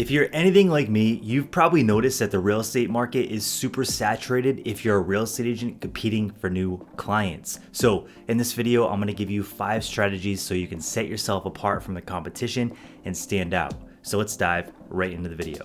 If you're anything like me, you've probably noticed that the real estate market is super saturated if you're a real estate agent competing for new clients. So in this video, I'm gonna give you 5 strategies so you can set yourself apart from the competition and stand out. So let's dive right into the video.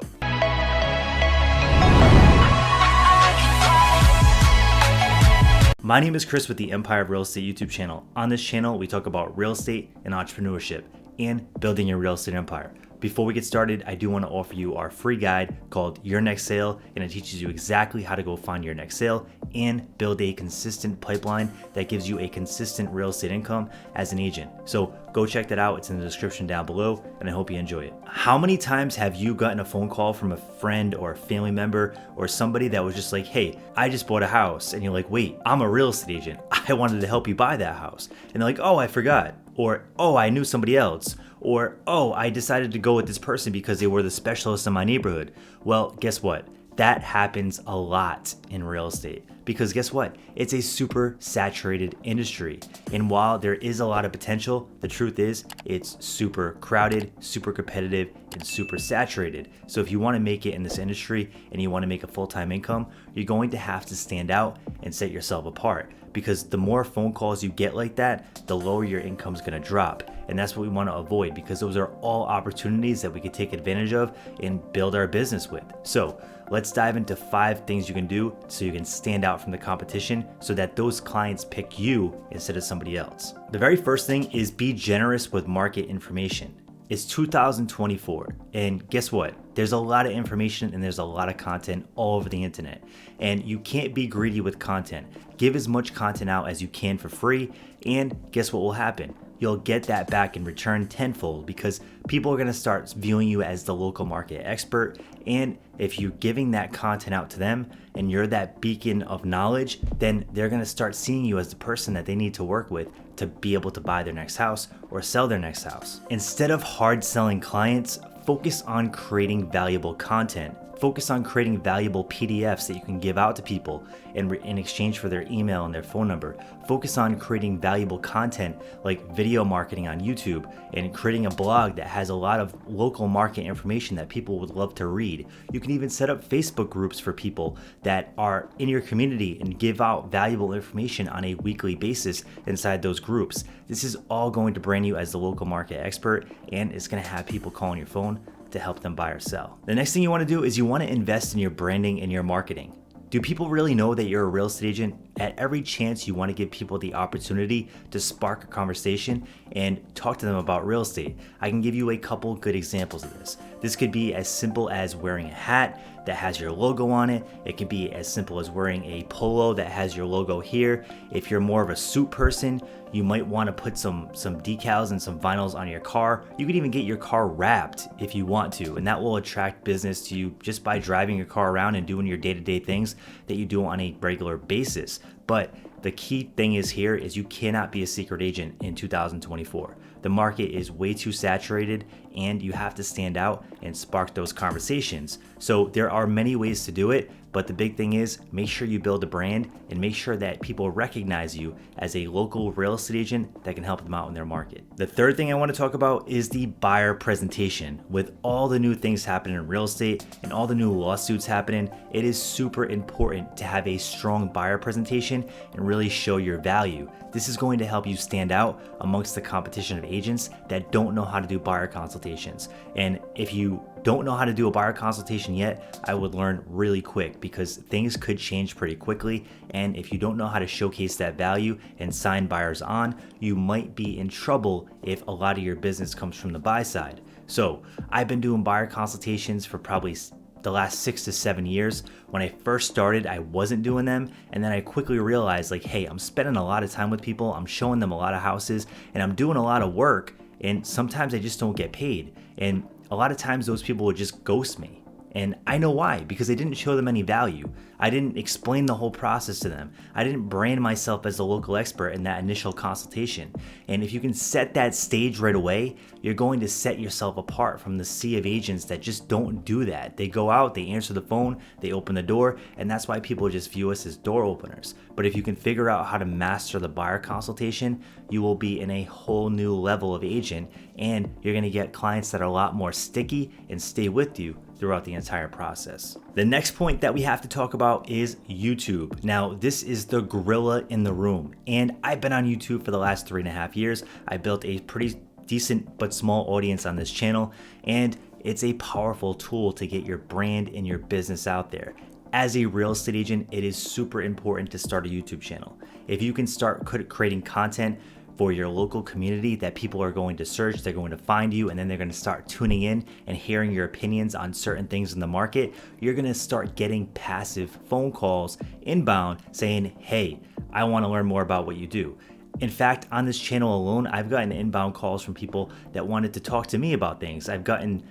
My name is Chris with the Empire of Real Estate YouTube channel. On this channel, we talk about real estate and entrepreneurship and building your real estate empire. Before we get started, I do want to offer you our free guide called Your Next Sale, and it teaches you exactly how to go find your next sale and build a consistent pipeline that gives you a consistent real estate income as an agent. So go check that out. It's in the description down below, and I hope you enjoy it. How many times have you gotten a phone call from a friend or a family member or somebody that was just like, hey, I just bought a house, and you're like, wait, I'm a real estate agent. I wanted to help you buy that house. And they're like, oh, I forgot. Or, oh, I knew somebody else. Or, oh, I decided to go with this person because they were the specialist in my neighborhood. Well, guess what? That happens a lot in real estate because guess what? It's a super saturated industry. And while there is a lot of potential, the truth is it's super crowded, super competitive, and super saturated. So if you want to make it in this industry and you want to make a full-time income, you're going to have to stand out and set yourself apart, because the more phone calls you get like that, the lower your income is going to drop. And that's what we want to avoid, because those are all opportunities that we can take advantage of and build our business with. So let's dive into 5 things you can do so you can stand out from the competition so that those clients pick you instead of somebody else. The very first thing is be generous with market information. It's 2024, and guess what? There's a lot of information and there's a lot of content all over the internet, and you can't be greedy with content. Give as much content out as you can for free, and guess what will happen? You'll get that back in return tenfold, because people are going to start viewing you as the local market expert. And if you're giving that content out to them and you're that beacon of knowledge, then they're going to start seeing you as the person that they need to work with to be able to buy their next house or sell their next house. Instead of hard selling clients, focus on creating valuable content. Focus on creating valuable PDFs that you can give out to people in exchange for their email and their phone number. Focus on creating valuable content like video marketing on YouTube and creating a blog that has a lot of local market information that people would love to read. You can even set up Facebook groups for people that are in your community and give out valuable information on a weekly basis inside those groups. This is all going to brand you as the local market expert, and it's going to have people calling your phone to help them buy or sell. The next thing you want to do is you want to invest in your branding and your marketing. Do people really know that you're a real estate agent? At every chance, you want to give people the opportunity to spark a conversation and talk to them about real estate. I can give you a couple good examples of this. This could be as simple as wearing a hat that has your logo on it. It could be as simple as wearing a polo that has your logo here. If you're more of a suit person, you might want to put some decals and some vinyls on your car. You could even get your car wrapped if you want to, and that will attract business to you just by driving your car around and doing your day-to-day things that you do on a regular basis. But the key thing is here is you cannot be a secret agent in 2024. The market is way too saturated, and you have to stand out and spark those conversations. So there are many ways to do it, but the big thing is make sure you build a brand and make sure that people recognize you as a local real estate agent that can help them out in their market. The third thing I want to talk about is the buyer presentation. With all the new things happening in real estate and all the new lawsuits happening, it is super important to have a strong buyer presentation and really show your value. This is going to help you stand out amongst the competition of agents that don't know how to do buyer consultations. And if you don't know how to do a buyer consultation yet, I would learn really quick, because things could change pretty quickly. And if you don't know how to showcase that value and sign buyers on, you might be in trouble if a lot of your business comes from the buy side. So I've been doing buyer consultations for probably the last 6 to 7 years. When I first started, I wasn't doing them, and then I quickly realized, like, hey, I'm spending a lot of time with people, I'm showing them a lot of houses, and I'm doing a lot of work, and sometimes I just don't get paid. And a lot of times those people would just ghost me. And I know why, because I didn't show them any value. I didn't explain the whole process to them. I didn't brand myself as a local expert in that initial consultation. And if you can set that stage right away, you're going to set yourself apart from the sea of agents that just don't do that. They go out, they answer the phone, they open the door, and that's why people just view us as door openers. But if you can figure out how to master the buyer consultation, you will be in a whole new level of agent, and you're going to get clients that are a lot more sticky and stay with you throughout the entire process. The next point that we have to talk about is YouTube. Now, this is the gorilla in the room, and I've been on YouTube for the last 3.5 years. I built a pretty decent but small audience on this channel, and it's a powerful tool to get your brand and your business out there. As a real estate agent, it is super important to start a YouTube channel. If you can start creating content for your local community that people are going to search, they're going to find you, and then they're going to start tuning in and hearing your opinions on certain things in the market, you're going to start getting passive phone calls inbound saying, hey, I want to learn more about what you do. In fact, on this channel alone, I've gotten inbound calls from people that wanted to talk to me about things. I've gotten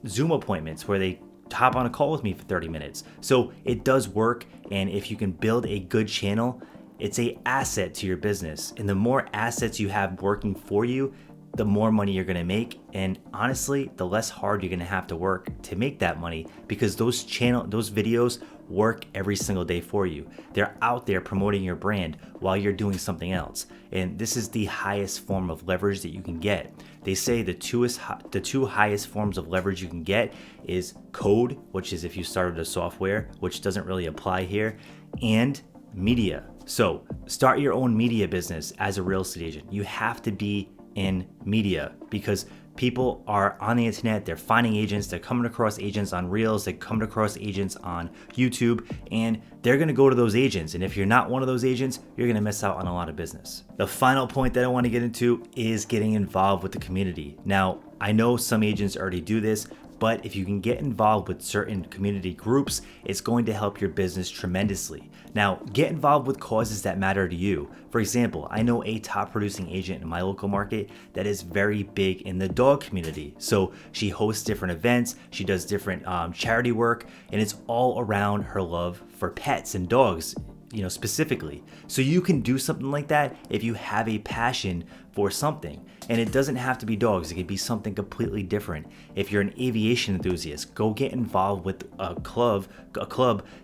Zoom appointments where they hop on a call with me for 30 minutes. So it does work, and if you can build a good channel, it's an asset to your business. And the more assets you have working for you, the more money you're gonna make. And honestly, the less hard you're gonna have to work to make that money, because those videos work every single day for you. They're out there promoting your brand while you're doing something else. And this is the highest form of leverage that you can get. They say the two highest forms of leverage you can get is code, which is if you started a software, which doesn't really apply here, and media. So start your own media business as a real estate agent. You have to be in media because people are on the internet, they're finding agents, they're coming across agents on Reels, they're coming across agents on YouTube, and they're gonna go to those agents. And if you're not one of those agents, you're gonna miss out on a lot of business. The final point that I wanna get into is getting involved with the community. Now, I know some agents already do this, but if you can get involved with certain community groups, it's going to help your business tremendously. Now, get involved with causes that matter to you. For example, I know a top producing agent in my local market that is very big in the dog community. So she hosts different events, she does different charity work, and it's all around her love for pets and dogs, specifically. So you can do something like that if you have a passion for something. And it doesn't have to be dogs, it could be something completely different. If you're an aviation enthusiast, go get involved with a club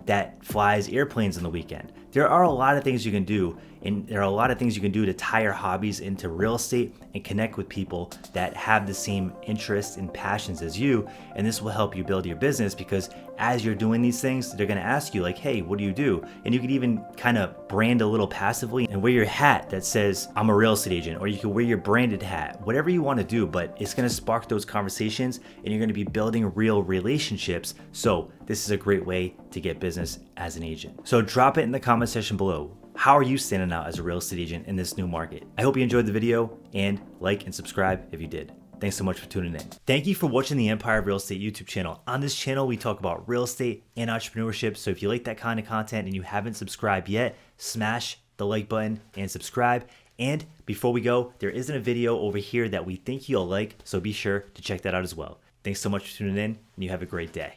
that flies airplanes on the weekend. There are a lot of things you can do, and there are a lot of things you can do to tie your hobbies into real estate and connect with people that have the same interests and passions as you. And this will help you build your business, because as you're doing these things, they're gonna ask you like, hey, what do you do? And you could even kind of brand a little passively and wear your hat that says, I'm a real estate agent, or you can wear your branded hat, whatever you wanna do, but it's gonna spark those conversations and you're gonna be building real relationships. So this is a great way to get business as an agent. So drop it in the comment section below. How are you standing out as a real estate agent in this new market? I hope you enjoyed the video, and like and subscribe if you did. Thanks so much for tuning in. Thank you for watching the Empire of Real Estate YouTube channel. On this channel, we talk about real estate and entrepreneurship. So if you like that kind of content and you haven't subscribed yet, smash the like button and subscribe. And before we go, there isn't a video over here that we think you'll like, so be sure to check that out as well. Thanks so much for tuning in, and you have a great day.